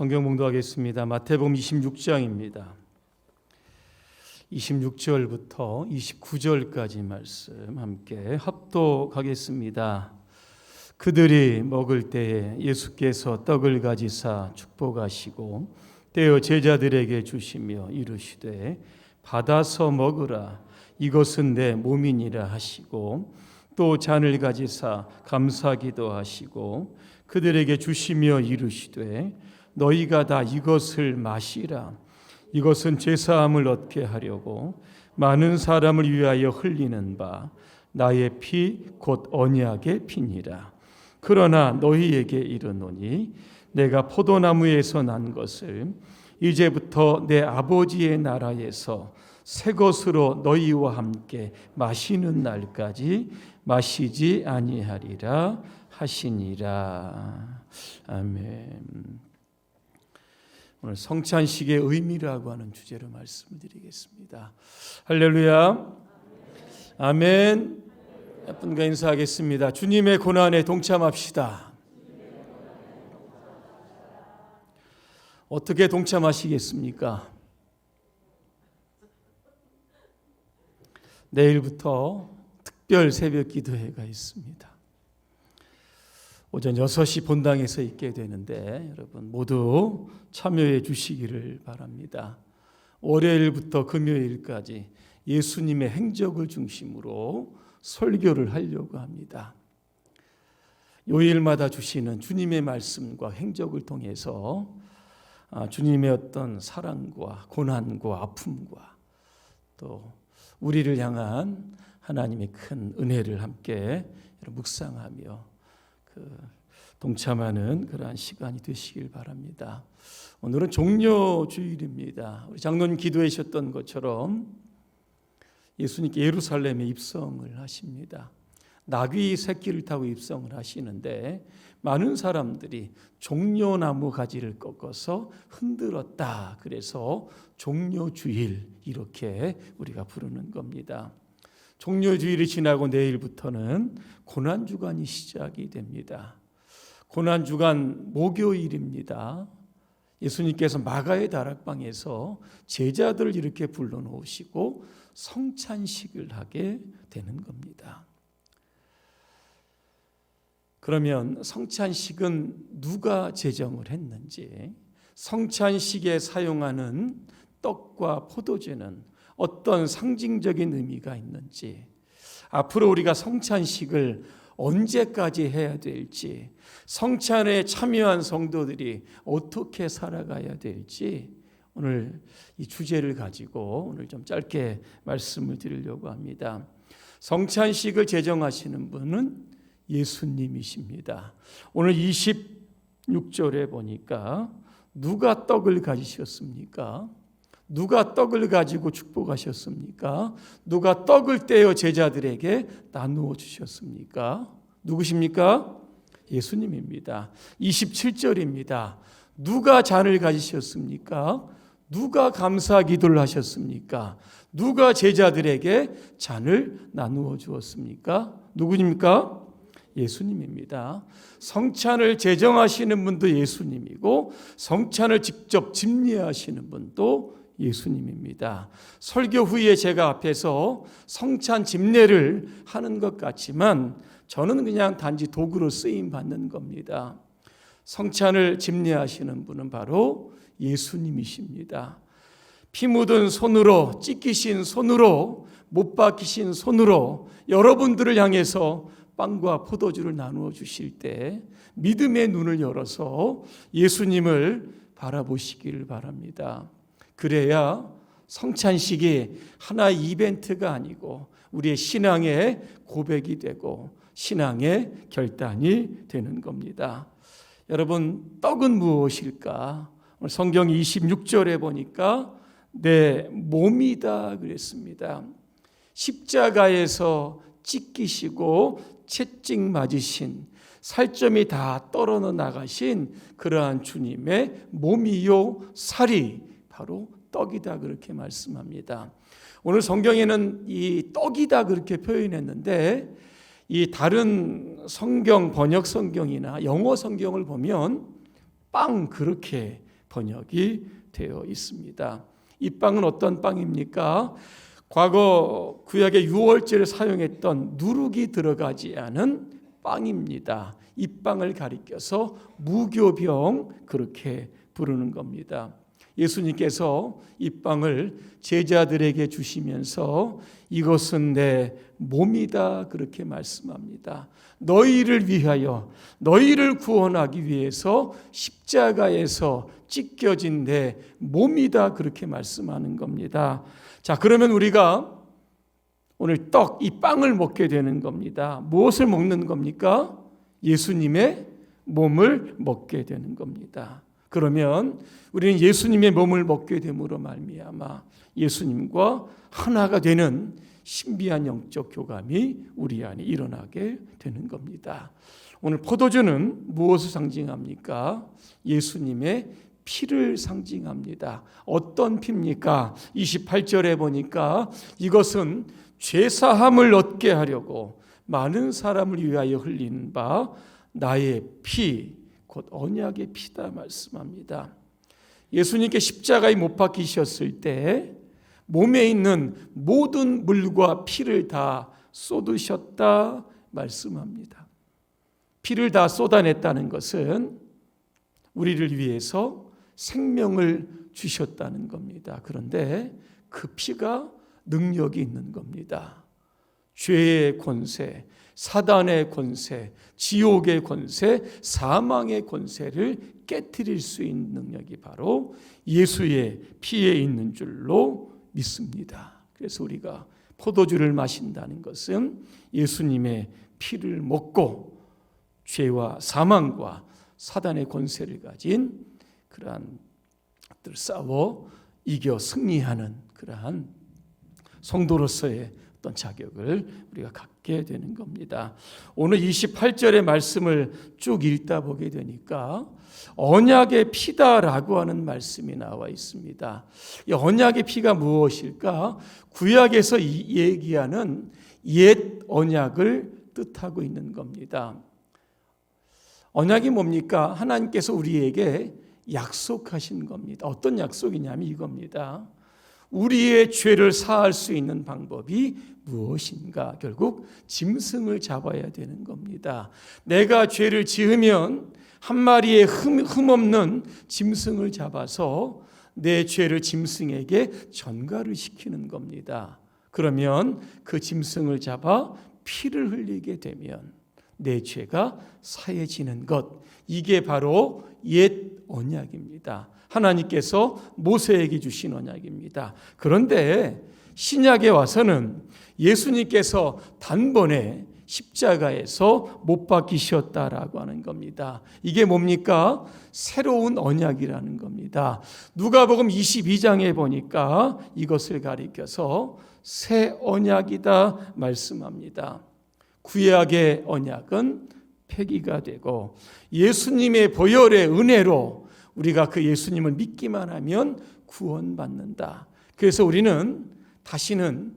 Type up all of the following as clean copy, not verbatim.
성경 봉독하겠습니다. 마태복음 26장입니다. 26절부터 29절까지 말씀 함께 합독하겠습니다. 그들이 먹을 때에 예수께서 떡을 가지사 축복하시고 떼어 제자들에게 주시며 이르시되 받아서 먹으라, 이것은 내 몸이니라 하시고, 또 잔을 가지사 감사기도 하시고 그들에게 주시며 이르시되 너희가 다 이것을 마시라, 이것은 죄사함을 얻게 하려고 많은 사람을 위하여 흘리는 바 나의 피 곧 언약의 피니라. 그러나 너희에게 이르노니 내가 포도나무에서 난 것을 이제부터 내 아버지의 나라에서 새 것으로 너희와 함께 마시는 날까지 마시지 아니하리라 하시니라. 아멘. 오늘 성찬식의 의미라고 하는 주제로 말씀을 드리겠습니다. 할렐루야. 아멘. 분과 인사하겠습니다. 주님의 고난에 동참합시다. 어떻게 동참하시겠습니까? 내일부터 특별 새벽 기도회가 있습니다. 오전 6시 본당에서 있게 되는데 여러분 모두 참여해 주시기를 바랍니다. 월요일부터 금요일까지 예수님의 행적을 중심으로 설교를 하려고 합니다. 요일마다 주시는 주님의 말씀과 행적을 통해서 주님의 어떤 사랑과 고난과 아픔과 또 우리를 향한 하나님의 큰 은혜를 함께 묵상하며 동참하는 그러한 시간이 되시길 바랍니다. 오늘은 종려주일입니다. 우리 장로님 기도하셨던 것처럼 예수님께 예루살렘에 입성을 하십니다. 나귀 새끼를 타고 입성을 하시는데 많은 사람들이 종려나무 가지를 꺾어서 흔들었다. 그래서 종려주일 이렇게 우리가 부르는 겁니다. 종려주일이 지나고 내일부터는 고난주간이 시작이 됩니다. 고난주간 목요일입니다. 예수님께서 마가의 다락방에서 제자들을 이렇게 불러놓으시고 성찬식을 하게 되는 겁니다. 그러면 성찬식은 누가 제정을 했는지, 성찬식에 사용하는 떡과 포도주는 어떤 상징적인 의미가 있는지, 앞으로 우리가 성찬식을 언제까지 해야 될지, 성찬에 참여한 성도들이 어떻게 살아가야 될지 오늘 이 주제를 가지고 오늘 좀 짧게 말씀을 드리려고 합니다. 성찬식을 제정하시는 분은 예수님이십니다. 오늘 26절에 보니까 누가 떡을 가지셨습니까? 누가 떡을 가지고 축복하셨습니까? 누가 떡을 떼어 제자들에게 나누어 주셨습니까? 누구십니까? 예수님입니다. 27절입니다. 누가 잔을 가지셨습니까? 누가 감사 기도를 하셨습니까? 누가 제자들에게 잔을 나누어 주었습니까? 누구입니까? 예수님입니다. 성찬을 제정하시는 분도 예수님이고 성찬을 직접 집례하시는 분도 예수님입니다. 설교 후에 제가 앞에서 성찬 집례를 하는 것 같지만 저는 그냥 단지 도구로 쓰임 받는 겁니다. 성찬을 집례하시는 분은 바로 예수님이십니다. 피 묻은 손으로, 찢기신 손으로, 못 박히신 손으로 여러분들을 향해서 빵과 포도주를 나누어 주실 때 믿음의 눈을 열어서 예수님을 바라보시기를 바랍니다. 그래야 성찬식이 하나의 이벤트가 아니고 우리의 신앙의 고백이 되고 신앙의 결단이 되는 겁니다. 여러분, 떡은 무엇일까? 오늘 성경 26절에 보니까 내 몸이다 그랬습니다. 십자가에서 찢기시고 채찍 맞으신, 살점이 다 떨어져 나가신 그러한 주님의 몸이요 살이 바로 떡이다 그렇게 말씀합니다. 오늘 성경에는 이 떡이다 그렇게 표현했는데 이 다른 성경 번역 성경이나 영어 성경을 보면 빵 그렇게 번역이 되어 있습니다. 이 빵은 어떤 빵입니까? 과거 구약의 유월절에 사용했던 누룩이 들어가지 않은 빵입니다. 이 빵을 가리켜서 무교병 그렇게 부르는 겁니다. 예수님께서 이 빵을 제자들에게 주시면서 이것은 내 몸이다 그렇게 말씀합니다. 너희를 위하여 너희를 구원하기 위해서 십자가에서 찢겨진 내 몸이다 그렇게 말씀하는 겁니다. 자, 그러면 우리가 오늘 이 빵을 먹게 되는 겁니다. 무엇을 먹는 겁니까? 예수님의 몸을 먹게 되는 겁니다. 그러면 우리는 예수님의 몸을 먹게 됨으로 말미암아 예수님과 하나가 되는 신비한 영적 교감이 우리 안에 일어나게 되는 겁니다. 오늘 포도주는 무엇을 상징합니까? 예수님의 피를 상징합니다. 어떤 피입니까? 28절에 보니까 이것은 죄사함을 얻게 하려고 많은 사람을 위하여 흘린 바 나의 피, 곧 언약의 피다 말씀합니다. 예수님께 십자가에 못 박히셨을 때 몸에 있는 모든 물과 피를 다 쏟으셨다 말씀합니다. 피를 다 쏟아냈다는 것은 우리를 위해서 생명을 주셨다는 겁니다. 그런데 그 피가 능력이 있는 겁니다. 죄의 권세, 사단의 권세, 지옥의 권세, 사망의 권세를 깨트릴 수 있는 능력이 바로 예수의 피에 있는 줄로 믿습니다. 그래서 우리가 포도주를 마신다는 것은 예수님의 피를 먹고 죄와 사망과 사단의 권세를 가진 그러한 것들을 싸워 이겨 승리하는 그러한 성도로서의 어떤 자격을 우리가 갖게 되는 겁니다. 오늘 28절의 말씀을 쭉 읽다 보게 되니까 언약의 피다라고 하는 말씀이 나와 있습니다. 이 언약의 피가 무엇일까? 구약에서 얘기하는 옛 언약을 뜻하고 있는 겁니다. 언약이 뭡니까? 하나님께서 우리에게 약속하신 겁니다. 어떤 약속이냐면 이겁니다. 우리의 죄를 사할 수 있는 방법이 무엇인가? 결국 짐승을 잡아야 되는 겁니다. 내가 죄를 지으면 한 마리의 흠없는 짐승을 잡아서 내 죄를 짐승에게 전가를 시키는 겁니다. 그러면 그 짐승을 잡아 피를 흘리게 되면 내 죄가 사해지는 것, 이게 바로 옛 언약입니다. 하나님께서 모세에게 주신 언약입니다. 그런데 신약에 와서는 예수님께서 단번에 십자가에서 못 박히셨다라고 하는 겁니다. 이게 뭡니까? 새로운 언약이라는 겁니다. 누가복음 22장에 보니까 이것을 가리켜서 새 언약이다 말씀합니다. 구약의 언약은 폐기가 되고 예수님의 보혈의 은혜로 우리가 그 예수님을 믿기만 하면 구원받는다. 그래서 우리는 다시는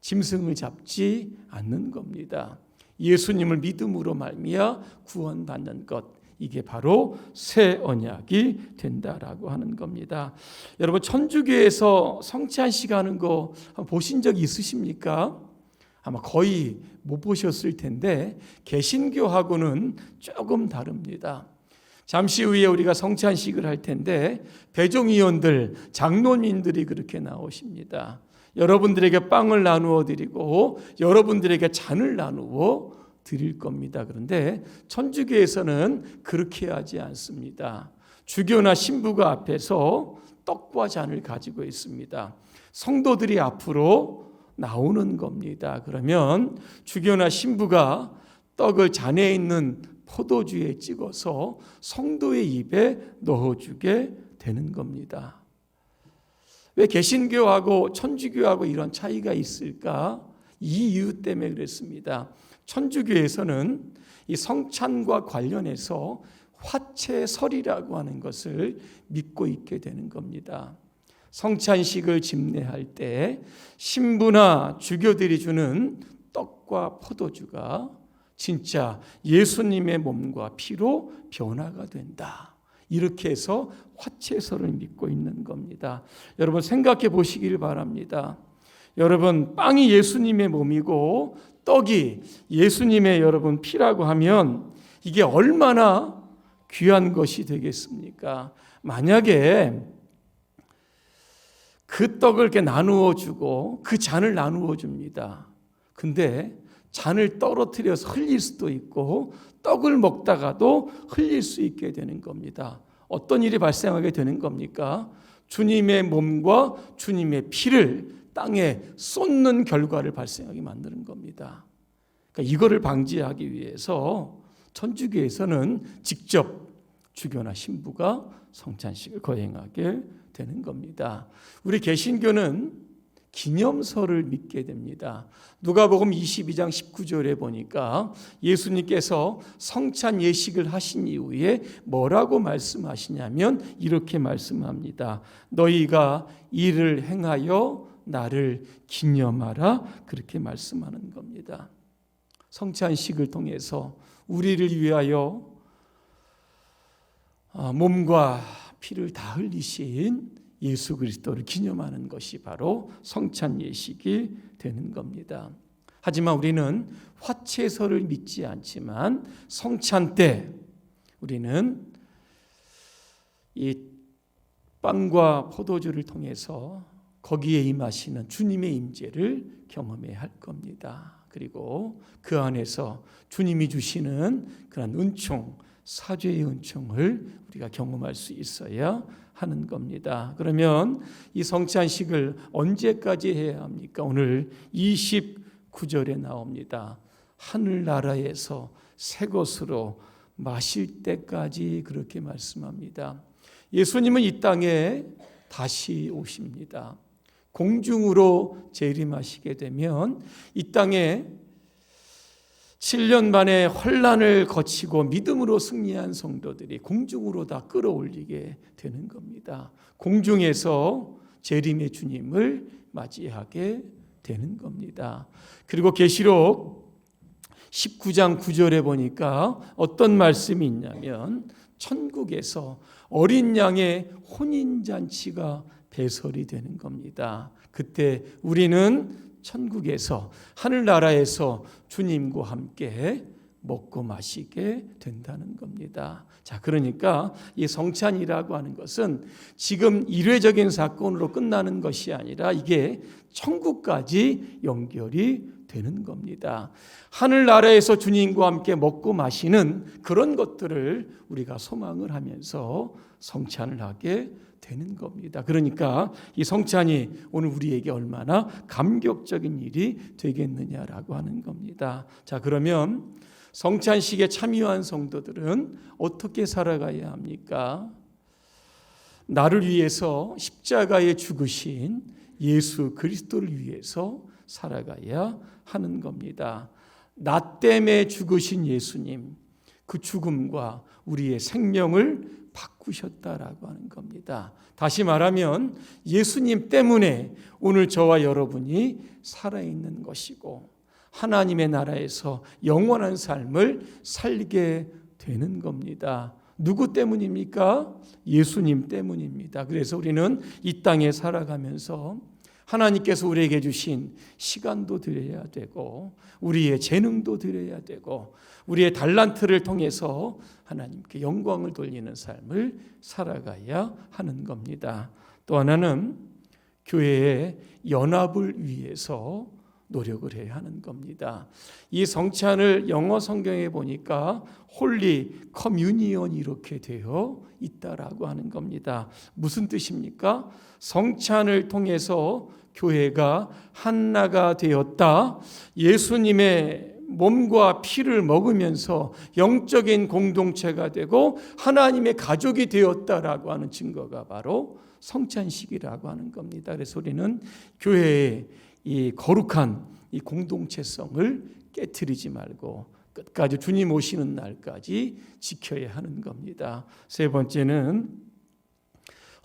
짐승을 잡지 않는 겁니다. 예수님을 믿음으로 말미암아 구원받는 것, 이게 바로 새 언약이 된다라고 하는 겁니다. 여러분 천주교에서 성찬식 하는 거 보신 적이 있으십니까? 아마 거의 못 보셨을 텐데 개신교하고는 조금 다릅니다. 잠시 후에 우리가 성찬식을 할 텐데 배종위원들, 장로님들이 그렇게 나오십니다. 여러분들에게 빵을 나누어 드리고 여러분들에게 잔을 나누어 드릴 겁니다. 그런데 천주교에서는 그렇게 하지 않습니다. 주교나 신부가 앞에서 떡과 잔을 가지고 있습니다. 성도들이 앞으로 나오는 겁니다. 그러면 주교나 신부가 떡을 잔에 있는 포도주에 찍어서 성도의 입에 넣어주게 되는 겁니다. 왜 개신교하고 천주교하고 이런 차이가 있을까? 이 이유 때문에 그랬습니다. 천주교에서는 이 성찬과 관련해서 화채설이라고 하는 것을 믿고 있게 되는 겁니다. 성찬식을 집례할 때 신부나 주교들이 주는 떡과 포도주가 진짜 예수님의 몸과 피로 변화가 된다. 이렇게 해서 화채소를 믿고 있는 겁니다. 여러분 생각해 보시길 바랍니다. 여러분 빵이 예수님의 몸이고 떡이 예수님의 여러분 피라고 하면 이게 얼마나 귀한 것이 되겠습니까? 만약에 그 떡을 이렇게 나누어 주고 그 잔을 나누어 줍니다. 근데 잔을 떨어뜨려서 흘릴 수도 있고 떡을 먹다가도 흘릴 수 있게 되는 겁니다. 어떤 일이 발생하게 되는 겁니까? 주님의 몸과 주님의 피를 땅에 쏟는 결과를 발생하게 만드는 겁니다. 그러니까 이거를 방지하기 위해서 천주교에서는 직접 주교나 신부가 성찬식을 거행하게 되는 겁니다. 우리 개신교는 기념서를 믿게 됩니다. 누가복음 22장 19절에 보니까 예수님께서 성찬 예식을 하신 이후에 뭐라고 말씀하시냐면 이렇게 말씀합니다. 너희가 이를 행하여 나를 기념하라. 그렇게 말씀하는 겁니다. 성찬식을 통해서 우리를 위하여 몸과 피를 다 흘리신 예수 그리스도를 기념하는 것이 바로 성찬 예식이 되는 겁니다. 하지만 우리는 화채소를 믿지 않지만 성찬 때 우리는 이 빵과 포도주를 통해서 거기에 임하시는 주님의 임재를 경험해야 할 겁니다. 그리고 그 안에서 주님이 주시는 그런 은총, 사죄의 은총을 우리가 경험할 수 있어야 하는 겁니다. 그러면 이 성찬식을 언제까지 해야 합니까? 오늘 29절에 나옵니다. 하늘나라에서 새 것으로 마실 때까지 그렇게 말씀합니다. 예수님은 이 땅에 다시 오십니다. 공중으로 재림하시게 되면 이 땅에 7년 만에 환난을 거치고 믿음으로 승리한 성도들이 공중으로 다 끌어올리게 되는 겁니다. 공중에서 재림의 주님을 맞이하게 되는 겁니다. 그리고 계시록 19장 9절에 보니까 어떤 말씀이 있냐면 천국에서 어린 양의 혼인잔치가 배설이 되는 겁니다. 그때 우리는 천국에서 하늘나라에서 주님과 함께 먹고 마시게 된다는 겁니다. 자, 그러니까 이 성찬이라고 하는 것은 지금 일회적인 사건으로 끝나는 것이 아니라 이게 천국까지 연결이 되는 겁니다. 하늘나라에서 주님과 함께 먹고 마시는 그런 것들을 우리가 소망을 하면서 성찬을 하게 되는 겁니다. 그러니까 이 성찬이 오늘 우리에게 얼마나 감격적인 일이 되겠느냐라고 하는 겁니다. 자, 그러면 성찬식에 참여한 성도들은 어떻게 살아가야 합니까? 나를 위해서 십자가에 죽으신 예수 그리스도를 위해서 살아가야 하는 겁니다. 나 때문에 죽으신 예수님, 그 죽음과 우리의 생명을 바꾸셨다라고 하는 겁니다. 다시 말하면 예수님 때문에 오늘 저와 여러분이 살아있는 것이고 하나님의 나라에서 영원한 삶을 살게 되는 겁니다. 누구 때문입니까? 예수님 때문입니다. 그래서 우리는 이 땅에 살아가면서 하나님께서 우리에게 주신 시간도 드려야 되고 우리의 재능도 드려야 되고 우리의 달란트를 통해서 하나님께 영광을 돌리는 삶을 살아가야 하는 겁니다. 또 하나는 교회의 연합을 위해서 노력을 해야 하는 겁니다. 이 성찬을 영어 성경에 보니까 홀리 커뮤니언 이렇게 되어 있다라고 하는 겁니다. 무슨 뜻입니까? 성찬을 통해서 교회가 하나가 되었다. 예수님의 몸과 피를 먹으면서 영적인 공동체가 되고 하나님의 가족이 되었다라고 하는 증거가 바로 성찬식이라고 하는 겁니다. 그래서 우리는 교회의 이 거룩한 이 공동체성을 깨트리지 말고 끝까지 주님 오시는 날까지 지켜야 하는 겁니다. 세 번째는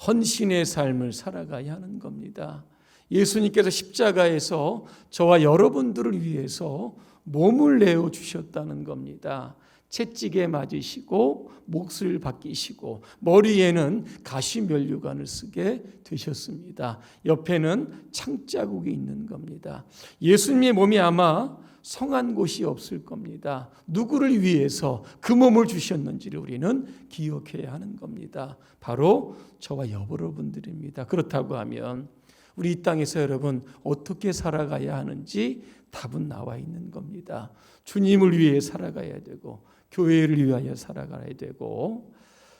헌신의 삶을 살아가야 하는 겁니다. 예수님께서 십자가에서 저와 여러분들을 위해서 몸을 내어 주셨다는 겁니다. 채찍에 맞으시고 몫을 바뀌시고 머리에는 가시면류관을 쓰게 되셨습니다. 옆에는 창자국이 있는 겁니다. 예수님의 몸이 아마 성한 곳이 없을 겁니다. 누구를 위해서 그 몸을 주셨는지를 우리는 기억해야 하는 겁니다. 바로 저와 여러분들입니다. 그렇다고 하면 우리 이 땅에서 여러분 어떻게 살아가야 하는지 답은 나와 있는 겁니다. 주님을 위해 살아가야 되고 교회를 위하여 살아가야 되고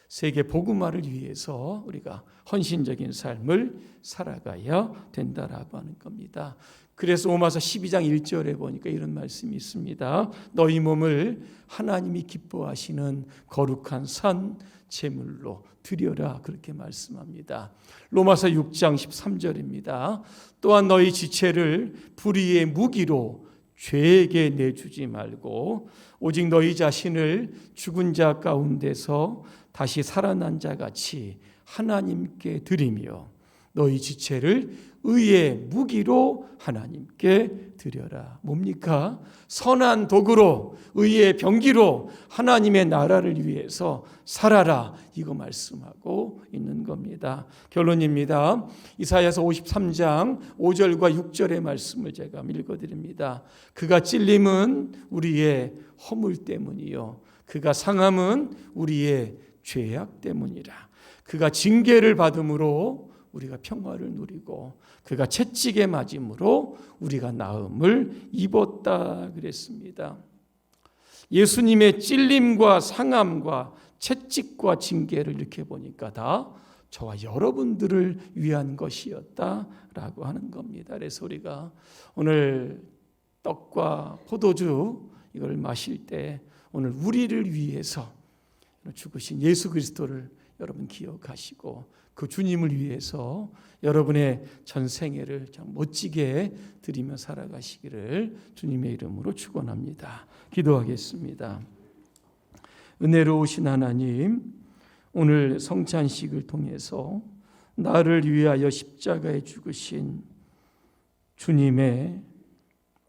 세계 복음화를 위해서 우리가 헌신적인 삶을 살아가야 된다라고 하는 겁니다. 그래서 로마서 12장 1절에 보니까 이런 말씀이 있습니다. 너희 몸을 하나님이 기뻐하시는 거룩한 산 제물로 드려라, 그렇게 말씀합니다. 로마서 6장 13절입니다. 또한 너희 지체를 불의의 무기로 죄에게 내주지 말고 오직 너희 자신을 죽은 자 가운데서 다시 살아난 자 같이 하나님께 드리며 너희 지체를 의의 무기로 하나님께 드려라. 뭡니까? 선한 도구로, 의의 병기로 하나님의 나라를 위해서 살아라, 이거 말씀하고 있는 겁니다. 결론입니다. 이사야서 53장 5절과 6절의 말씀을 제가 읽어드립니다. 그가 찔림은 우리의 허물 때문이요 그가 상함은 우리의 죄악 때문이라. 그가 징계를 받음으로 우리가 평화를 누리고 그가 채찍에 맞음으로 우리가 나음을 입었다 그랬습니다. 예수님의 찔림과 상함과 채찍과 징계를 이렇게 보니까 다 저와 여러분들을 위한 것이었다라고 하는 겁니다. 그래서 우리가 오늘 떡과 포도주 이걸 마실 때 오늘 우리를 위해서 죽으신 예수 그리스도를 여러분 기억하시고 그 주님을 위해서 여러분의 전생애를 참 멋지게 드리며 살아가시기를 주님의 이름으로 축원합니다. 기도하겠습니다. 은혜로우신 하나님, 오늘 성찬식을 통해서 나를 위하여 십자가에 죽으신 주님의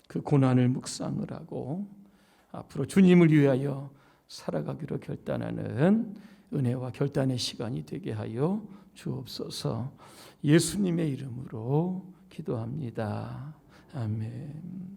그 고난을 묵상을 하고 앞으로 주님을 위하여 살아가기로 결단하는 은혜와 결단의 시간이 되게 하여 주옵소서. 예수님의 이름으로 기도합니다. 아멘.